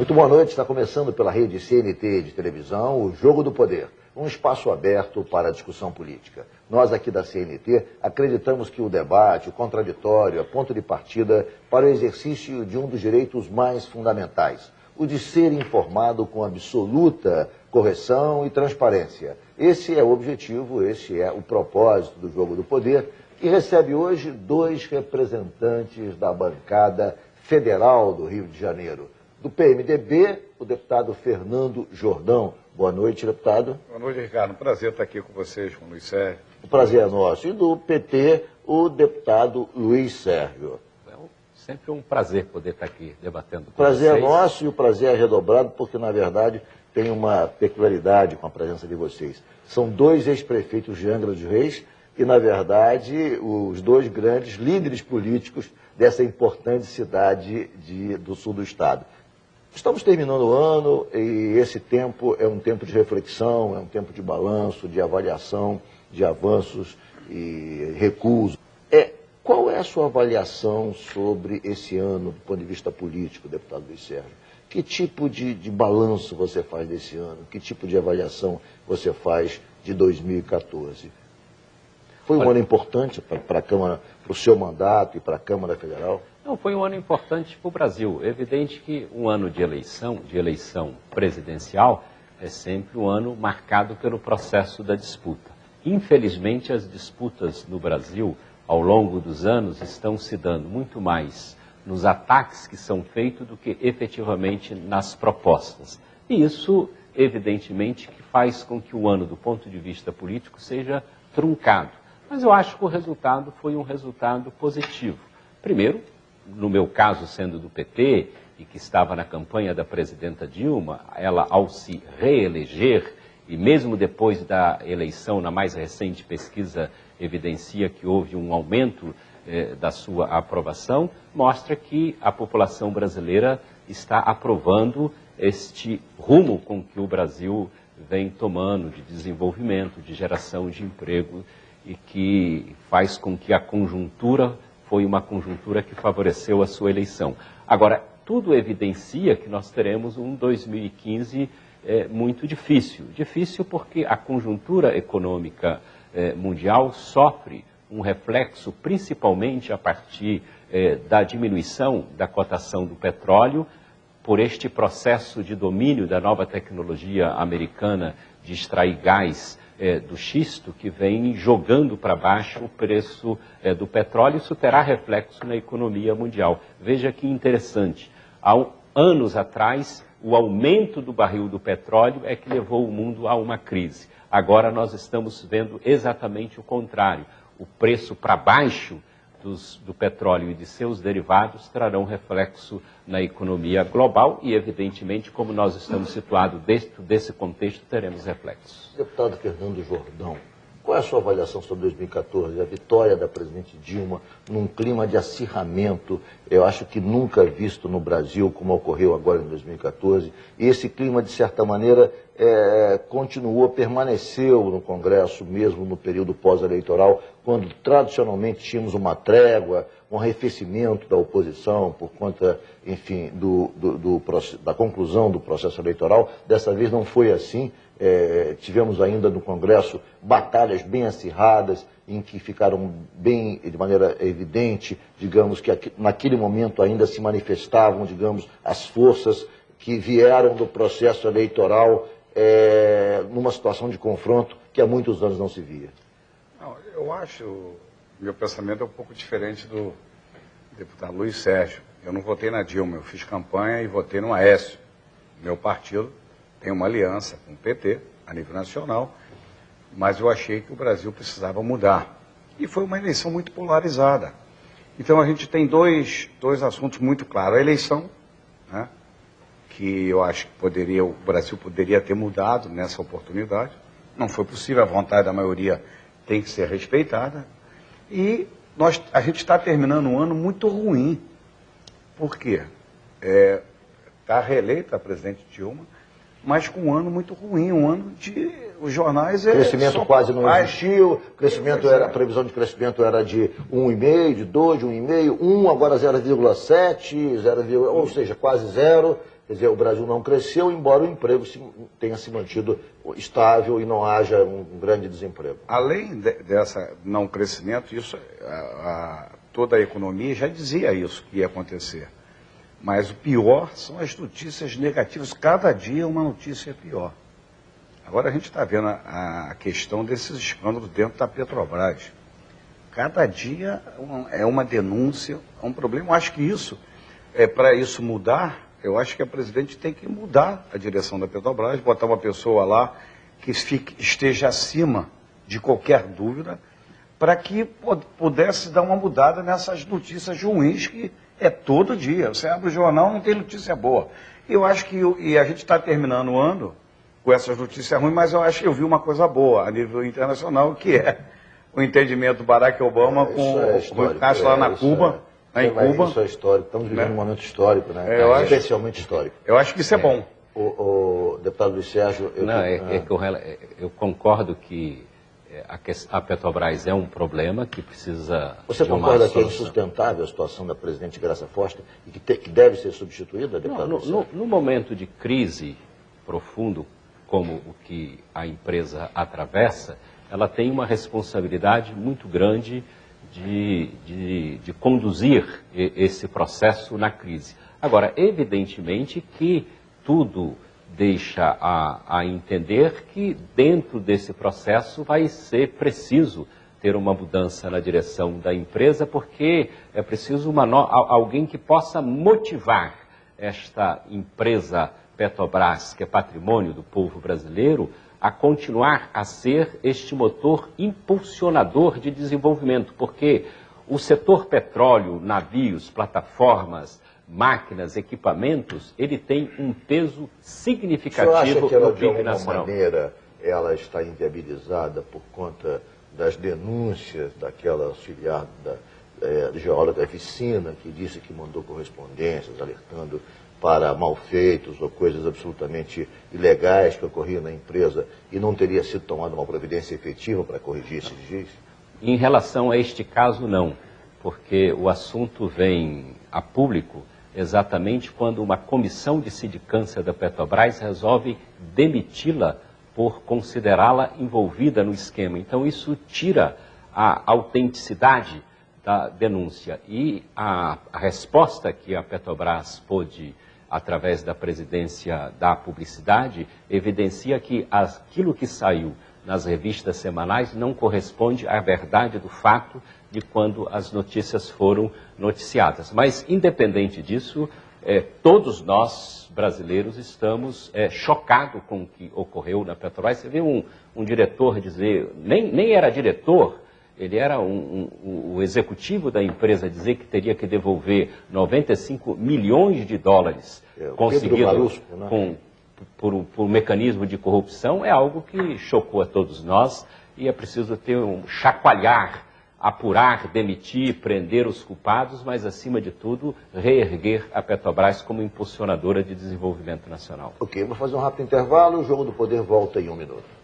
Muito boa noite, está começando pela rede CNT de televisão, o Jogo do Poder, um espaço aberto para a discussão política. Nós aqui da CNT acreditamos que o debate, o contraditório, é ponto de partida para o exercício de um dos direitos mais fundamentais, o de ser informado com absoluta correção e transparência. Esse é o objetivo, esse é o propósito do Jogo do Poder, que recebe hoje dois representantes da bancada federal do Rio de Janeiro. Do PMDB, o deputado Fernando Jordão. Boa noite, deputado. Boa noite, Ricardo. Um prazer estar aqui com vocês, com o Luiz Sérgio. O prazer é nosso. E do PT, o deputado Luiz Sérgio. É sempre um prazer poder estar aqui debatendo com prazer vocês. É nosso e o prazer é redobrado, porque, na verdade, tem uma peculiaridade com a presença de vocês. São dois ex-prefeitos de Angra dos Reis e, na verdade, os dois grandes líderes políticos dessa importante cidade do sul do estado. Estamos terminando o ano e esse tempo é um tempo de reflexão, é um tempo de balanço, de avaliação, de avanços e recuos. Qual é a sua avaliação sobre esse ano, do ponto de vista político, deputado Luiz Sérgio? Que tipo de balanço você faz desse ano? Que tipo de avaliação você faz de 2014? Foi um ano importante para a Câmara, para o seu mandato e para a Câmara Federal? Não, foi um ano importante para o Brasil. É evidente que um ano de eleição presidencial, é sempre um ano marcado pelo processo da disputa. Infelizmente, as disputas no Brasil, ao longo dos anos, estão se dando muito mais nos ataques que são feitos do que efetivamente nas propostas. E isso, evidentemente, que faz com que o ano, do ponto de vista político, seja truncado. Mas eu acho que o resultado foi um resultado positivo. Primeiro, no meu caso, sendo do PT, e que estava na campanha da presidenta Dilma, ela, ao se reeleger, e mesmo depois da eleição, na mais recente pesquisa, evidencia que houve um aumento da sua aprovação, mostra que a população brasileira está aprovando este rumo com que o Brasil vem tomando de desenvolvimento, de geração de emprego, e que faz com que a conjuntura foi uma conjuntura que favoreceu a sua eleição. Agora, tudo evidencia que nós teremos um 2015 muito difícil. Difícil porque a conjuntura econômica mundial sofre um reflexo principalmente a partir da diminuição da cotação do petróleo, por este processo de domínio da nova tecnologia americana de extrair gás do xisto, que vem jogando para baixo o preço do petróleo. Isso terá reflexo na economia mundial. Veja que interessante, há anos atrás, o aumento do barril do petróleo é que levou o mundo a uma crise. Agora nós estamos vendo exatamente o contrário. O preço para baixo do petróleo e de seus derivados trarão reflexo na economia global e, evidentemente, como nós estamos situados dentro desse contexto, teremos reflexos. Deputado Fernando Jordão, qual é a sua avaliação sobre 2014, a vitória da presidente Dilma num clima de acirramento, eu acho que nunca visto no Brasil, como ocorreu agora em 2014, e esse clima, de certa maneira, continuou, permaneceu no Congresso, mesmo no período pós-eleitoral, quando tradicionalmente tínhamos uma trégua, um arrefecimento da oposição por conta, enfim, da conclusão do processo eleitoral. Dessa vez não foi assim. Tivemos ainda no Congresso batalhas bem acirradas, em que ficaram bem, de maneira evidente, digamos, que naquele momento ainda se manifestavam, digamos, as forças que vieram do processo eleitoral numa situação de confronto que há muitos anos não se via. Não, eu acho, meu pensamento é um pouco diferente do deputado Luiz Sérgio. Eu não votei na Dilma, eu fiz campanha e votei no Aécio. Meu partido tem uma aliança com o PT, a nível nacional, mas eu achei que o Brasil precisava mudar. E foi uma eleição muito polarizada. Então a gente tem dois assuntos muito claros. A eleição, né, que eu acho que o Brasil poderia ter mudado nessa oportunidade. Não foi possível, a vontade da maioria tem que ser respeitada. E a gente está terminando um ano muito ruim. Por quê? Está reeleita a presidente Dilma, mas com um ano muito ruim, um ano de... Os jornais... Crescimento quase não existiu, a previsão de crescimento era de 1,5, de 2, de 1,5, 1, agora 0,7, ou seja, quase zero. Quer dizer, o Brasil não cresceu, embora o emprego tenha se mantido estável e não haja um grande desemprego. Além dessa não crescimento, isso, toda a economia já dizia isso que ia acontecer. Mas o pior são as notícias negativas. Cada dia uma notícia pior. Agora a gente está vendo a questão desses escândalos dentro da Petrobras. Cada dia é uma denúncia, é um problema. Eu acho que isso, para isso mudar, eu acho que a presidente tem que mudar a direção da Petrobras, botar uma pessoa lá que esteja acima de qualquer dúvida, para que pudesse dar uma mudada nessas notícias ruins que é todo dia. Você abre o jornal, não tem notícia boa. Eu acho que a gente está terminando o ano com essas notícias ruins, mas eu acho que eu vi uma coisa boa a nível internacional, que é o entendimento do Barack Obama com o Castro lá na Cuba. Em Cuba. Isso é histórico, estamos vivendo um momento histórico, né? Especialmente histórico. Eu acho que isso é bom. O deputado Luiz Sérgio... Eu concordo que a Petrobras é um problema que precisa... Você concorda que é insustentável a situação da presidente Graça Foster e que deve ser substituída, deputado Luiz Sérgio? No momento de crise profundo, como o que a empresa atravessa, ela tem uma responsabilidade muito grande de conduzir esse processo na crise. Agora, evidentemente que tudo deixa a entender que dentro desse processo vai ser preciso ter uma mudança na direção da empresa, porque é preciso alguém que possa motivar esta empresa Petrobras, que é patrimônio do povo brasileiro, a continuar a ser este motor impulsionador de desenvolvimento, porque o setor petróleo, navios, plataformas, máquinas, equipamentos, ele tem um peso significativo no PIB nacional. De alguma maneira ela está inviabilizada por conta das denúncias daquela auxiliar da geóloga Vicina, que disse que mandou correspondências alertando para malfeitos ou coisas absolutamente ilegais que ocorriam na empresa e não teria sido tomada uma providência efetiva para corrigir esses dias? Em relação a este caso, não, porque o assunto vem a público exatamente quando uma comissão de sindicância da Petrobras resolve demiti-la por considerá-la envolvida no esquema. Então isso tira a autenticidade da denúncia e a resposta que a Petrobras pôde, através da presidência da publicidade, evidencia que aquilo que saiu nas revistas semanais não corresponde à verdade do fato de quando as notícias foram noticiadas. Mas, independente disso, todos nós, brasileiros, estamos chocados com o que ocorreu na Petrobras. Você vê um diretor dizer, nem era diretor, ele era o executivo da empresa, dizer que teria que devolver 95 milhões de dólares conseguidos por um mecanismo de corrupção, é algo que chocou a todos nós e é preciso ter chacoalhar, apurar, demitir, prender os culpados, mas, acima de tudo, reerguer a Petrobras como impulsionadora de desenvolvimento nacional. Ok, vou fazer um rápido intervalo, o Jogo do Poder volta em 1 minuto.